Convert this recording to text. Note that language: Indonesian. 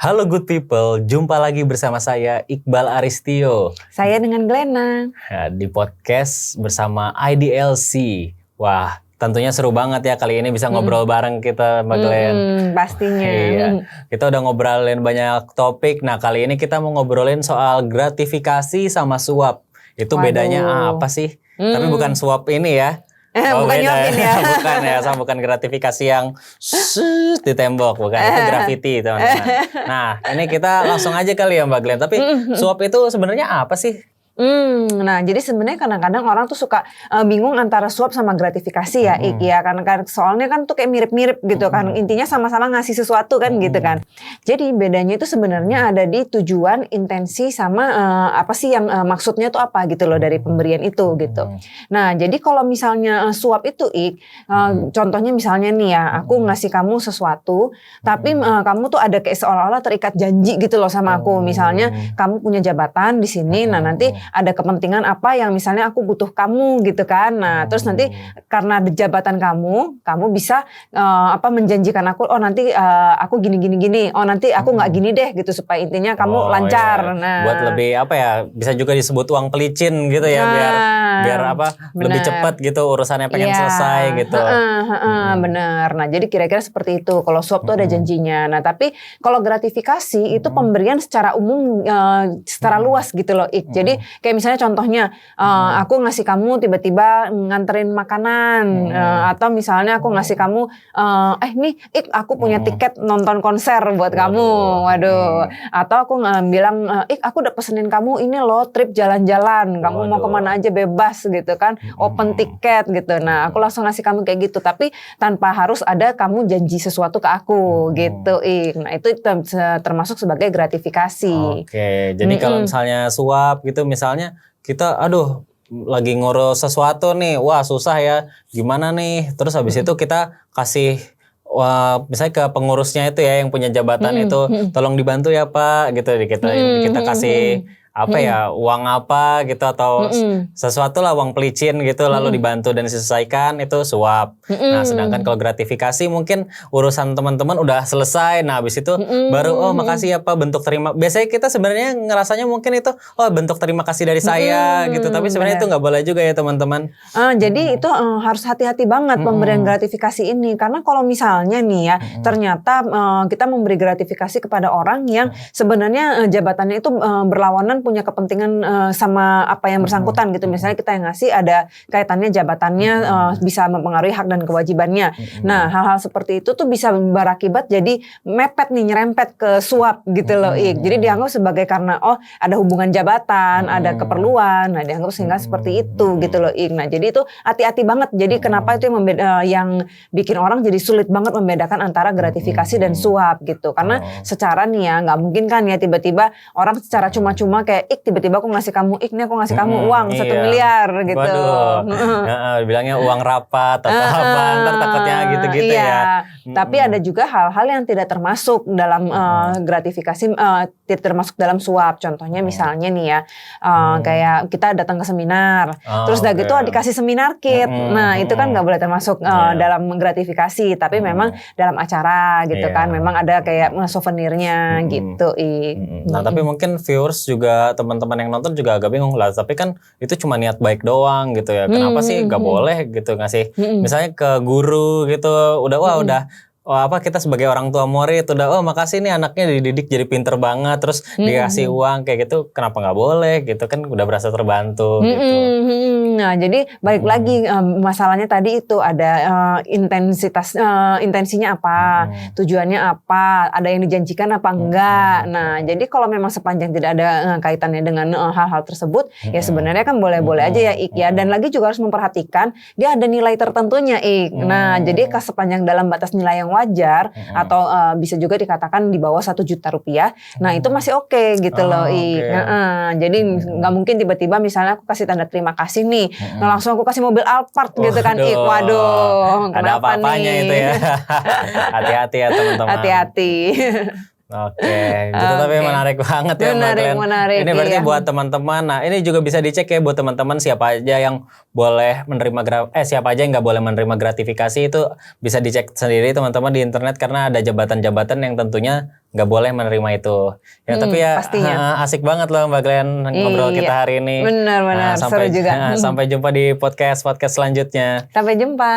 Halo good people, jumpa lagi bersama saya Iqbal Aristio. Saya dengan Glenna. Ya, di podcast bersama IDLC. Wah, tentunya seru banget ya kali ini bisa ngobrol bareng kita Mbak Glenn. Pastinya. Iya, kita udah ngobrolin banyak topik. Nah kali ini kita mau ngobrolin soal gratifikasi sama suap. Itu bedanya apa sih? Tapi bukan suap ini ya. Bukan beda nyuapin ya. Bukan ya, sama bukan gratifikasi yang di tembok, bukan. Itu graffiti teman-teman. Nah, ini kita langsung aja kali ya Mbak Glenn. Tapi suap itu sebenarnya apa sih? Nah jadi sebenarnya kadang-kadang orang tuh suka bingung antara suap sama gratifikasi ya, Ik ya. Karena soalnya kan tuh kayak mirip-mirip gitu kan. Intinya sama-sama ngasih sesuatu kan gitu kan. Jadi bedanya itu sebenarnya ada di tujuan, intensi sama apa sih yang maksudnya tuh apa gitu loh dari pemberian itu gitu. Nah jadi kalau misalnya suap itu Ik, contohnya misalnya nih ya, aku ngasih kamu sesuatu, tapi kamu tuh ada kayak seolah-olah terikat janji gitu loh sama aku. Misalnya kamu punya jabatan di sini, nah nanti ada kepentingan apa yang misalnya aku butuh kamu gitu kan. Nah, terus nanti karena ada jabatan kamu bisa menjanjikan aku, oh nanti aku gini. Oh nanti aku nggak gini deh gitu, supaya intinya kamu lancar. Iya. Nah, buat lebih bisa juga disebut uang pelicin gitu ya, biar lebih cepat gitu urusannya pengen selesai gitu. Bener. Nah, jadi kira-kira seperti itu. Kalau suap tuh ada janjinya. Nah, tapi kalau gratifikasi itu pemberian secara umum, secara luas gitu loh, Ik. Jadi kayak misalnya contohnya aku ngasih kamu tiba-tiba nganterin makanan, atau misalnya aku ngasih kamu nih Ik, aku punya tiket nonton konser buat kamu. Waduh. Atau aku bilang Ik, aku udah pesenin kamu ini loh trip jalan-jalan. Kamu mau kemana aja bebas gitu kan. Open tiket gitu. Nah, aku langsung ngasih kamu kayak gitu, tapi tanpa harus ada kamu janji sesuatu ke aku gitu, Ik. Nah, itu termasuk sebagai gratifikasi. Oke. Jadi kalau misalnya suap gitu, misalnya kita lagi ngurus sesuatu nih, wah susah ya, gimana nih, terus habis itu kita kasih misalnya ke pengurusnya itu ya yang punya jabatan itu, tolong dibantu ya Pak gitu, kita kasih uang apa gitu, atau sesuatu lah, uang pelicin gitu, lalu dibantu dan diselesaikan, itu suap. Nah sedangkan kalau gratifikasi mungkin urusan teman-teman udah selesai, nah habis itu baru makasih ya Pak, bentuk terima. Biasanya kita sebenarnya ngerasanya mungkin itu bentuk terima kasih dari saya gitu, tapi sebenarnya itu nggak boleh juga ya teman-teman. Jadi itu harus hati-hati banget pemberian gratifikasi ini, karena kalau misalnya nih ya ternyata kita memberi gratifikasi kepada orang yang sebenarnya jabatannya itu berlawanan, punya kepentingan sama apa yang bersangkutan gitu. Misalnya kita yang ngasih ada kaitannya jabatannya, bisa mempengaruhi hak dan kewajibannya. Nah, hal-hal seperti itu tuh bisa berakibat jadi mepet nih, nyerempet ke suap gitu loh, Ik. Jadi dianggap sebagai karena ada hubungan jabatan, ada keperluan. Nah, dianggap sehingga seperti itu gitu loh, Ik. Nah, jadi itu hati-hati banget. Jadi kenapa itu yang bikin orang jadi sulit banget membedakan antara gratifikasi dan suap gitu. Karena secara nih ya nggak mungkin kan ya tiba-tiba orang secara cuma-cuma kayak Ik, tiba-tiba aku ngasih kamu Ik, nih aku ngasih kamu uang 1 miliar gitu. Waduh. Bilangnya uang rapat atau apa, ntar takutnya gitu-gitu ya. Tapi ada juga hal-hal yang tidak termasuk dalam gratifikasi, tidak termasuk dalam suap. Contohnya misalnya nih ya, kayak kita datang ke seminar, terus udah gitu dikasih seminar kit. Nah itu kan nggak boleh termasuk dalam gratifikasi, tapi memang dalam acara gitu kan, memang ada kayak souvenirnya gitu, Ik. Nah tapi mungkin viewers juga, teman-teman yang nonton juga agak bingung lah, tapi kan itu cuma niat baik doang gitu ya, kenapa sih nggak boleh gitu ngasih misalnya ke guru gitu, udah kita sebagai orang tua murid udah makasih nih anaknya dididik jadi pinter banget, terus dikasih uang kayak gitu, kenapa nggak boleh gitu kan, udah berasa terbantu gitu. Nah jadi balik lagi masalahnya tadi itu ada intensinya apa, tujuannya apa, ada yang dijanjikan apa enggak. Nah jadi kalau memang sepanjang tidak ada kaitannya dengan hal-hal tersebut, ya sebenarnya kan boleh-boleh aja ya, Ik ya. Dan lagi juga harus memperhatikan dia ada nilai tertentunya, Ik. Nah jadi sepanjang dalam batas nilai yang wajar, atau bisa juga dikatakan di bawah 1 juta rupiah, nah itu masih oke gitu loh, Ik. Jadi nggak mungkin tiba-tiba misalnya aku kasih tanda terima kasih nih, nah langsung aku kasih mobil Alphard gitu kan, Ik. Waduh, ada apa-apanya itu ya. Hati-hati ya teman-teman. Hati-hati. Oke, gitu tapi Oke. menarik banget ya Mbak Glenn. Menarik, Ini berarti iya. buat teman-teman. Nah, ini juga bisa dicek ya buat teman-teman siapa aja yang boleh menerima siapa aja yang nggak boleh menerima gratifikasi itu bisa dicek sendiri teman-teman di internet karena ada jabatan-jabatan yang tentunya nggak boleh menerima itu. Ya tapi ya pastinya. asik banget loh Mbak Glenn ngobrol Iya. kita hari ini. Benar-benar, seru juga. Sampai jumpa di podcast selanjutnya. Sampai jumpa.